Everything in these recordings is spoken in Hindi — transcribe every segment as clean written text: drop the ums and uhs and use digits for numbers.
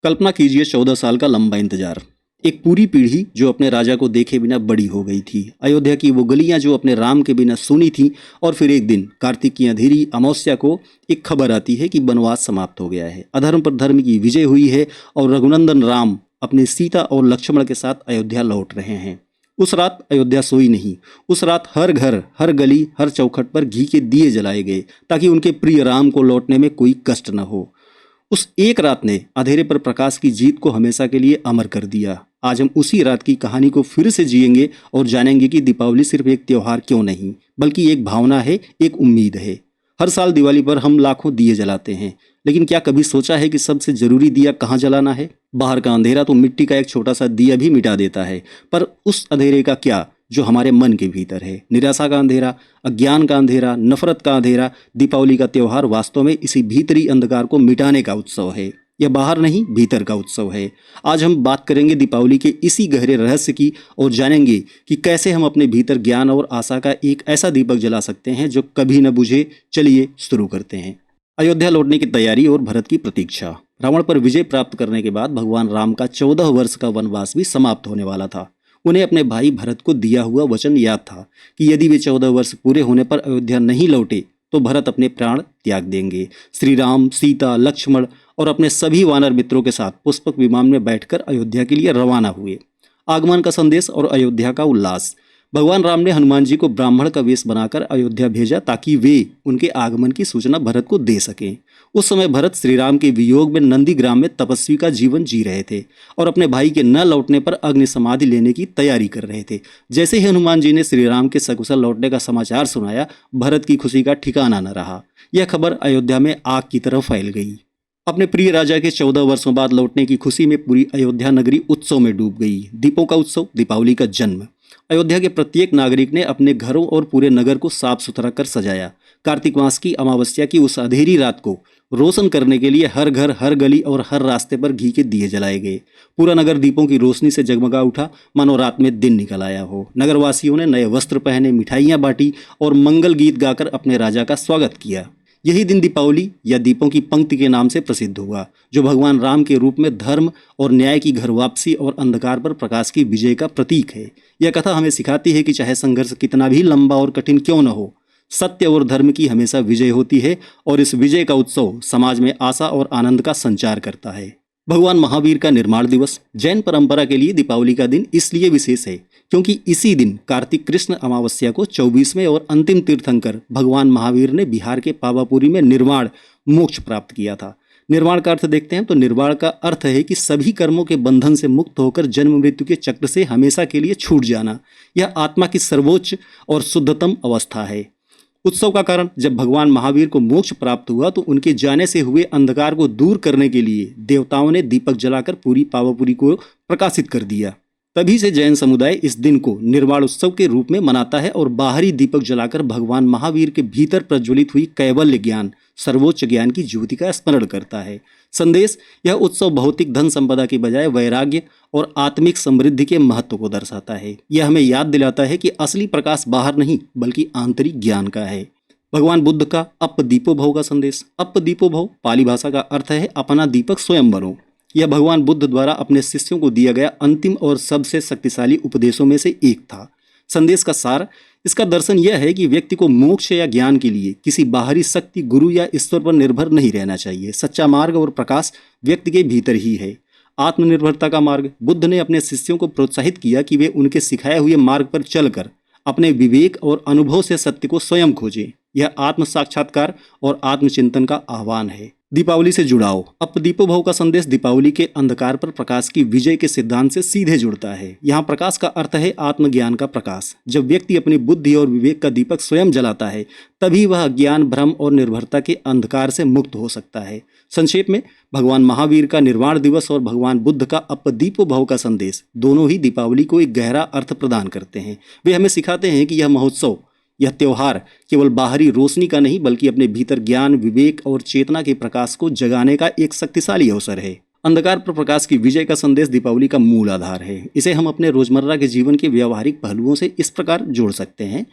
कल्पना कीजिए 14 साल का लंबा इंतजार। एक पूरी पीढ़ी जो अपने राजा को देखे बिना बड़ी हो गई थी। अयोध्या की वो गलियां जो अपने राम के बिना सुनी थी। और फिर एक दिन कार्तिक की अंधेरी अमावस्या को एक खबर आती है कि वनवास समाप्त हो गया है, अधर्म पर धर्म की विजय हुई है और रघुनंदन राम अपने सीता और लक्ष्मण के साथ अयोध्या लौट रहे हैं। उस रात अयोध्या सोई नहीं। उस रात हर घर, हर गली, हर चौखट पर घी के दिए जलाए गए ताकि उनके प्रिय राम को लौटने में कोई कष्ट न हो। उस एक रात ने अंधेरे पर प्रकाश की जीत को हमेशा के लिए अमर कर दिया। आज हम उसी रात की कहानी को फिर से जिएंगे और जानेंगे कि दीपावली सिर्फ एक त्योहार क्यों नहीं, बल्कि एक भावना है, एक उम्मीद है। हर साल दिवाली पर हम लाखों दिए जलाते हैं, लेकिन क्या कभी सोचा है कि सबसे जरूरी दिया कहाँ जलाना है? बाहर का अंधेरा तो मिट्टी का एक छोटा सा दिया भी मिटा देता है, पर उस अंधेरे का क्या जो हमारे मन के भीतर है? निराशा का अंधेरा, अज्ञान का अंधेरा, नफरत का अंधेरा। दीपावली का त्योहार वास्तव में इसी भीतरी अंधकार को मिटाने का उत्सव है। यह बाहर नहीं, भीतर का उत्सव है। आज हम बात करेंगे दीपावली के इसी गहरे रहस्य की और जानेंगे कि कैसे हम अपने भीतर ज्ञान और आशा का एक ऐसा दीपक जला सकते हैं जो कभी न बुझे। चलिए शुरू करते हैं। अयोध्या लौटने की तैयारी और भरत की प्रतीक्षा। रावण पर विजय प्राप्त करने के बाद भगवान राम का 14 वर्ष का वनवास भी समाप्त होने वाला था। उन्हें अपने भाई भरत को दिया हुआ वचन याद था कि यदि वे 14 वर्ष पूरे होने पर अयोध्या नहीं लौटे तो भरत अपने प्राण त्याग देंगे। श्री राम, सीता, लक्ष्मण और अपने सभी वानर मित्रों के साथ पुष्पक विमान में बैठकर अयोध्या के लिए रवाना हुए। आगमन का संदेश और अयोध्या का उल्लास। भगवान राम ने हनुमान जी को ब्राह्मण का वेश बनाकर अयोध्या भेजा ताकि वे उनके आगमन की सूचना भरत को दे सकें। उस समय भरत श्री राम के वियोग में नंदीग्राम में तपस्वी का जीवन जी रहे थे और अपने भाई के न लौटने पर अग्नि समाधि लेने की तैयारी कर रहे थे। जैसे ही हनुमान जी ने श्री राम के सकुशल लौटने का समाचार सुनाया, भरत की खुशी का ठिकाना न रहा। यह खबर अयोध्या में आग की तरह फैल गई। अपने प्रिय राजा के 14 वर्षों बाद लौटने की खुशी में पूरी अयोध्या नगरी उत्सव में डूब गई। दीपों का उत्सव, दीपावली का जन्म। अयोध्या के प्रत्येक नागरिक ने अपने घरों और पूरे नगर को साफ सुथरा कर सजाया। कार्तिक मास की अमावस्या की उस अंधेरी रात को रोशन करने के लिए हर घर, हर गली और हर रास्ते पर घी के दिए जलाए गए। पूरा नगर दीपों की रोशनी से जगमगा उठा, मानो रात में दिन निकल आया हो। नगरवासियों ने नए वस्त्र पहने, मिठाइयाँ बांटी और मंगल गीत गाकर अपने राजा का स्वागत किया। यही दिन दीपावली या दीपों की पंक्ति के नाम से प्रसिद्ध हुआ, जो भगवान राम के रूप में धर्म और न्याय की घर वापसी और अंधकार पर प्रकाश की विजय का प्रतीक है। यह कथा हमें सिखाती है कि चाहे संघर्ष कितना भी लंबा और कठिन क्यों न हो, सत्य और धर्म की हमेशा विजय होती है और इस विजय का उत्सव समाज में आशा और आनंद का संचार करता है। भगवान महावीर का निर्माण दिवस। जैन परंपरा के लिए दीपावली का दिन इसलिए विशेष है क्योंकि इसी दिन कार्तिक कृष्ण अमावस्या को 24वें और अंतिम तीर्थंकर भगवान महावीर ने बिहार के पावापुरी में निर्वाण मोक्ष प्राप्त किया था। निर्वाण का अर्थ देखते हैं तो निर्वाण का अर्थ है कि सभी कर्मों के बंधन से मुक्त होकर जन्म मृत्यु के चक्र से हमेशा के लिए छूट जाना। यह आत्मा की सर्वोच्च और शुद्धतम अवस्था है। उत्सव का कारण, जब भगवान महावीर को मोक्ष प्राप्त हुआ तो उनके जाने से हुए अंधकार को दूर करने के लिए देवताओं ने दीपक जलाकर पूरी पावापुरी को प्रकाशित कर दिया। तभी से जैन समुदाय इस दिन को निर्वाण उत्सव के रूप में मनाता है और बाहरी दीपक जलाकर भगवान महावीर के भीतर प्रज्वलित हुई कैवल्य ज्ञान, सर्वोच्च ज्ञान की ज्योति का स्मरण करता है। संदेश, यह उत्सव भौतिक धन संपदा के बजाय वैराग्य और आत्मिक समृद्धि के महत्व को दर्शाता है। यह हमें याद दिलाता है कि असली प्रकाश बाहर नहीं बल्कि आंतरिक ज्ञान का है। भगवान बुद्ध का अप दीपो भव का संदेश। अप दीपो भव पाली भाषा का अर्थ है अपना दीपक स्वयं बनो। यह भगवान बुद्ध द्वारा अपने शिष्यों को दिया गया अंतिम और सबसे शक्तिशाली उपदेशों में से एक था। संदेश का सार, इसका दर्शन यह है कि व्यक्ति को मोक्ष या ज्ञान के लिए किसी बाहरी शक्ति, गुरु या ईश्वर पर निर्भर नहीं रहना चाहिए। सच्चा मार्ग और प्रकाश व्यक्ति के भीतर ही है। आत्मनिर्भरता का मार्ग। बुद्ध ने अपने शिष्यों को प्रोत्साहित किया कि वे उनके सिखाए हुए मार्ग पर चलकर अपने विवेक और अनुभव से सत्य को स्वयं खोजें। यह आत्म साक्षात्कार और आत्मचिंतन का आह्वान है। दीपावली से जुड़ाव। अपदीपो भव का संदेश दीपावली के अंधकार पर प्रकाश की विजय के सिद्धांत से सीधे जुड़ता है। यहाँ प्रकाश का अर्थ है आत्मज्ञान का प्रकाश। जब व्यक्ति अपनी बुद्धि और विवेक का दीपक स्वयं जलाता है, तभी वह अज्ञान, भ्रम और निर्भरता के अंधकार से मुक्त हो सकता है। संक्षेप में, भगवान महावीर का निर्वाण दिवस और भगवान बुद्ध का अपदीपो भव का संदेश दोनों ही दीपावली को एक गहरा अर्थ प्रदान करते हैं। वे हमें सिखाते हैं कि यह महोत्सव, यह त्योहार केवल बाहरी रोशनी का नहीं बल्कि अपने भीतर ज्ञान, विवेक और चेतना के प्रकाश को जगाने का एक शक्तिशाली अवसर है। अंधकार पर प्रकाश की विजय का संदेश दीपावली का मूल आधार है। इसे हम अपने रोजमर्रा के जीवन के व्यावहारिक पहलुओं से इस प्रकार जोड़ सकते हैं।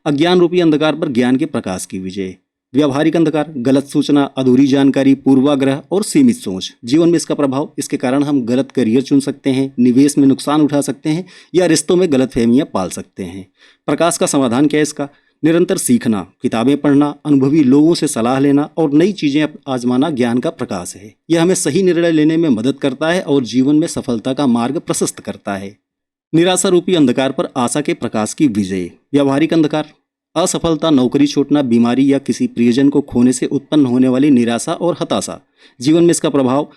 अज्ञान रूपी अंधकार पर ज्ञान के प्रकाश की विजय। व्यावहारिक अंधकार, गलत सूचना, अधूरी जानकारी, पूर्वाग्रह और सीमित सोच। जीवन में इसका प्रभाव, इसके कारण हम गलत करियर चुन सकते हैं, निवेश में नुकसान उठा सकते हैं या रिश्तों में गलतफहमियां पाल सकते हैं। प्रकाश का समाधान क्या है इसका? निरंतर सीखना, किताबें पढ़ना, अनुभवी लोगों से सलाह लेना और नई चीजें आजमाना ज्ञान का प्रकाश है। यह हमें सही निर्णय लेने में मदद करता है और जीवन में सफलता का मार्ग प्रशस्त करता है। निराशा रूपी अंधकार पर आशा के प्रकाश की विजय। व्यावहारिक अंधकार, असफलता, नौकरी छूटना, बीमारी या किसी प्रियजन को खोने से उत्पन्न होने वाली निराशा और हताशा। जीवन में इसका प्रभाव,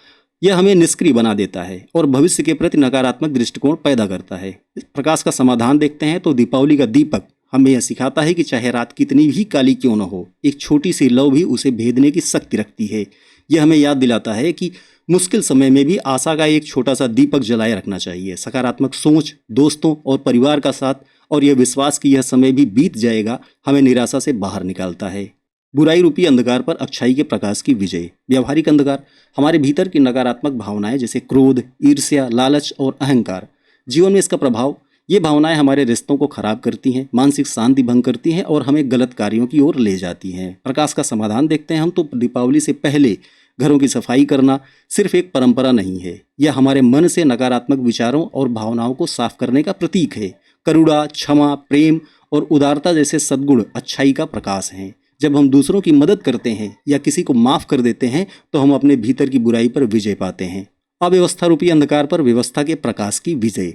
यह हमें निष्क्रिय बना देता है और भविष्य के प्रति नकारात्मक दृष्टिकोण पैदा करता है। इस प्रकाश का समाधान देखते हैं तो दीपावली का दीपक हमें यह सिखाता है कि चाहे रात कितनी भी काली क्यों न हो, एक छोटी सी लौ भी उसे भेदने की शक्ति रखती है। यह हमें याद दिलाता है कि मुश्किल समय में भी आशा का एक छोटा सा दीपक जलाए रखना चाहिए। सकारात्मक सोच, दोस्तों और परिवार का साथ और यह विश्वास कि यह समय भी बीत जाएगा हमें निराशा से बाहर निकालता है। बुराई रूपी अंधकार पर अच्छाई के प्रकाश की विजय। व्यावहारिक अंधकार हमारे भीतर की नकारात्मक भावनाएं जैसे क्रोध, ईर्ष्या, लालच और अहंकार। जीवन में इसका प्रभाव, ये भावनाएं हमारे रिश्तों को खराब करती हैं, मानसिक शांति भंग करती हैं और हमें गलत कार्यों की ओर ले जाती हैं। प्रकाश का समाधान देखते हैं हम तो दीपावली से पहले घरों की सफाई करना सिर्फ एक परंपरा नहीं है, यह हमारे मन से नकारात्मक विचारों और भावनाओं को साफ करने का प्रतीक है। करुणा, क्षमा, प्रेम और उदारता जैसे सद्गुण अच्छाई का प्रकाश हैं। जब हम दूसरों की मदद करते हैं या किसी को माफ कर देते हैं तो हम अपने भीतर की बुराई पर विजय पाते हैं। अव्यवस्था रूपी अंधकार पर व्यवस्था के प्रकाश की विजय।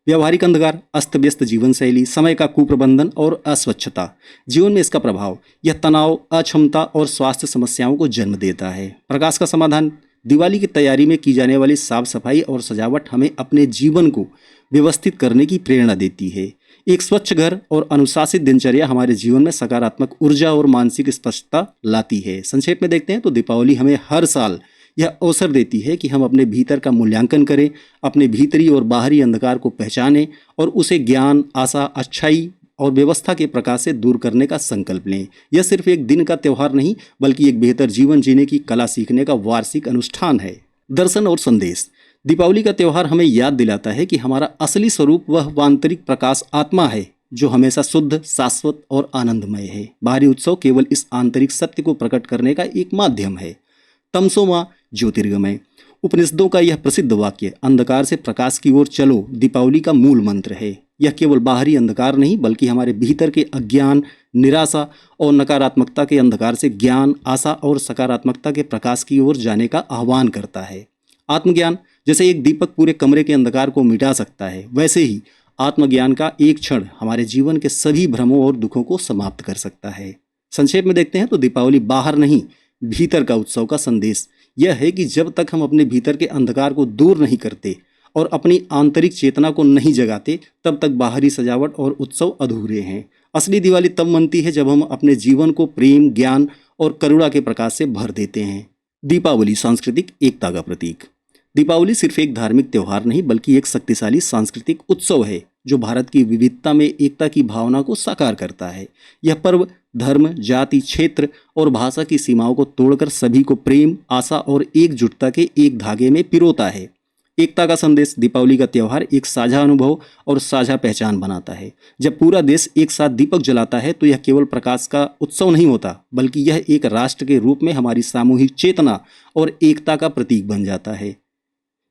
व्यावहारिक अंधकार, अस्त व्यस्त जीवन शैली, समय का कुप्रबंधन और अस्वच्छता। जीवन में इसका प्रभाव, यह तनाव, अक्षमता और स्वास्थ्य समस्याओं को जन्म देता है। प्रकाश का समाधान, दिवाली की तैयारी में की जाने वाली साफ सफाई और सजावट हमें अपने जीवन को व्यवस्थित करने की प्रेरणा देती है। एक स्वच्छ घर और अनुशासित दिनचर्या हमारे जीवन में सकारात्मक ऊर्जा और मानसिक स्पष्टता लाती है। संक्षेप में देखते हैं तो दीपावली हमें हर साल यह अवसर देती है कि हम अपने भीतर का मूल्यांकन करें, अपने भीतरी और बाहरी अंधकार को पहचानें और उसे ज्ञान, आशा, अच्छाई और व्यवस्था के प्रकाश से दूर करने का संकल्प लें। यह सिर्फ एक दिन का त्यौहार नहीं बल्कि एक बेहतर जीवन जीने की कला सीखने का वार्षिक अनुष्ठान है। दर्शन और संदेश। दीपावली का त्यौहार हमें याद दिलाता है कि हमारा असली स्वरूप वह आंतरिक प्रकाश आत्मा है जो हमेशा शुद्ध, शाश्वत और आनंदमय है। बाहरी उत्सव केवल इस आंतरिक सत्य को प्रकट करने का एक माध्यम है। तमसो मां ज्योतिर्गमय। उपनिषदों का यह प्रसिद्ध वाक्य, अंधकार से प्रकाश की ओर चलो, दीपावली का मूल मंत्र है। यह केवल बाहरी अंधकार नहीं बल्कि हमारे भीतर के अज्ञान, निराशा और नकारात्मकता के अंधकार से ज्ञान, आशा और सकारात्मकता के प्रकाश की ओर जाने का आह्वान करता है। आत्मज्ञान, जैसे एक दीपक पूरे कमरे के अंधकार को मिटा सकता है, वैसे ही आत्मज्ञान का एक क्षण हमारे जीवन के सभी भ्रमों और दुखों को समाप्त कर सकता है। संक्षेप में देखते हैं तो दीपावली बाहर नहीं, भीतर का उत्सव का संदेश यह है कि जब तक हम अपने भीतर के अंधकार को दूर नहीं करते और अपनी आंतरिक चेतना को नहीं जगाते, तब तक बाहरी सजावट और उत्सव अधूरे हैं। असली दिवाली तब मनती है जब हम अपने जीवन को प्रेम, ज्ञान और करुणा के प्रकाश से भर देते हैं। दीपावली सांस्कृतिक एकता का प्रतीक। दीपावली सिर्फ एक धार्मिक त्यौहार नहीं बल्कि एक शक्तिशाली सांस्कृतिक उत्सव है जो भारत की विविधता में एकता की भावना को साकार करता है। यह पर्व धर्म, जाति, क्षेत्र और भाषा की सीमाओं को तोड़कर सभी को प्रेम, आशा और एकजुटता के एक धागे में पिरोता है। एकता का संदेश। दीपावली का त्यौहार एक साझा अनुभव और साझा पहचान बनाता है। जब पूरा देश एक साथ दीपक जलाता है तो यह केवल प्रकाश का उत्सव नहीं होता बल्कि यह एक राष्ट्र के रूप में हमारी सामूहिक चेतना और एकता का प्रतीक बन जाता है।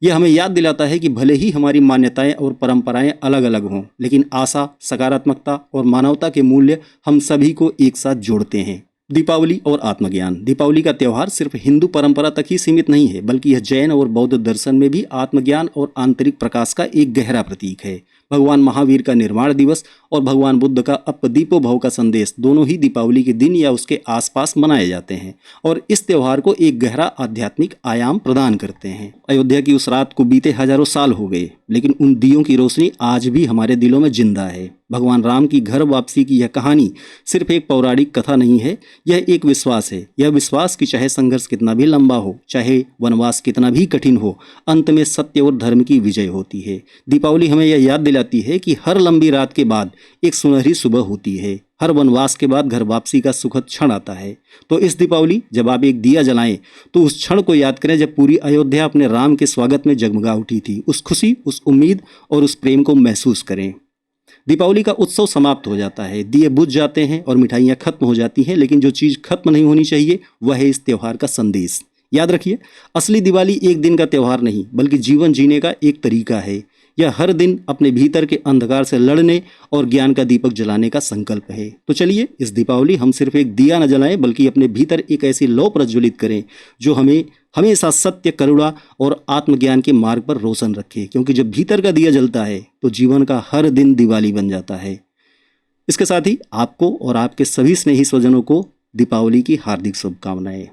यह हमें याद दिलाता है कि भले ही हमारी मान्यताएं और परंपराएं अलग अलग हों, लेकिन आशा, सकारात्मकता और मानवता के मूल्य हम सभी को एक साथ जोड़ते हैं। दीपावली और आत्मज्ञान। दीपावली का त्यौहार सिर्फ हिंदू परंपरा तक ही सीमित नहीं है बल्कि यह जैन और बौद्ध दर्शन में भी आत्मज्ञान और आंतरिक प्रकाश का एक गहरा प्रतीक है। भगवान महावीर का निर्वाण दिवस और भगवान बुद्ध का अपदीपो भव का संदेश दोनों ही दीपावली के दिन या उसके आसपास मनाए जाते हैं और इस त्यौहार को एक गहरा आध्यात्मिक आयाम प्रदान करते हैं। अयोध्या की उस रात को बीते हजारों साल हो गए, लेकिन उन दियों की रोशनी आज भी हमारे दिलों में जिंदा है। भगवान राम की घर वापसी की यह कहानी सिर्फ एक पौराणिक कथा नहीं है, यह एक विश्वास है। यह विश्वास कि चाहे संघर्ष कितना भी लंबा हो, चाहे वनवास कितना भी कठिन हो, अंत में सत्य और धर्म की विजय होती है। दीपावली हमें यह याद दिलाती है कि हर लंबी रात के बाद एक सुनहरी सुबह होती है, हर वनवास के बाद घर वापसी का सुखद क्षण आता है। तो इस दीपावली जब आप एक दिया जलाएं तो उस क्षण को याद करें जब पूरी अयोध्या अपने राम के स्वागत में जगमगा उठी थी। उस खुशी, उस उम्मीद और उस प्रेम को महसूस करें। दीपावली का उत्सव समाप्त हो जाता है, दिए बुझ जाते हैं और मिठाइयाँ खत्म हो जाती हैं, लेकिन जो चीज़ खत्म नहीं होनी चाहिए वह है इस त्यौहार का संदेश। याद रखिए, असली दिवाली एक दिन का त्यौहार नहीं बल्कि जीवन जीने का एक तरीका है। यह हर दिन अपने भीतर के अंधकार से लड़ने और ज्ञान का दीपक जलाने का संकल्प है। तो चलिए इस दीपावली हम सिर्फ एक दिया न जलाएं बल्कि अपने भीतर एक ऐसी लौ प्रज्वलित करें जो हमें हमेशा सत्य, करुणा और आत्मज्ञान के मार्ग पर रोशन रखे, क्योंकि जब भीतर का दिया जलता है तो जीवन का हर दिन दिवाली बन जाता है। इसके साथ ही आपको और आपके सभी स्नेही स्वजनों को दीपावली की हार्दिक शुभकामनाएं।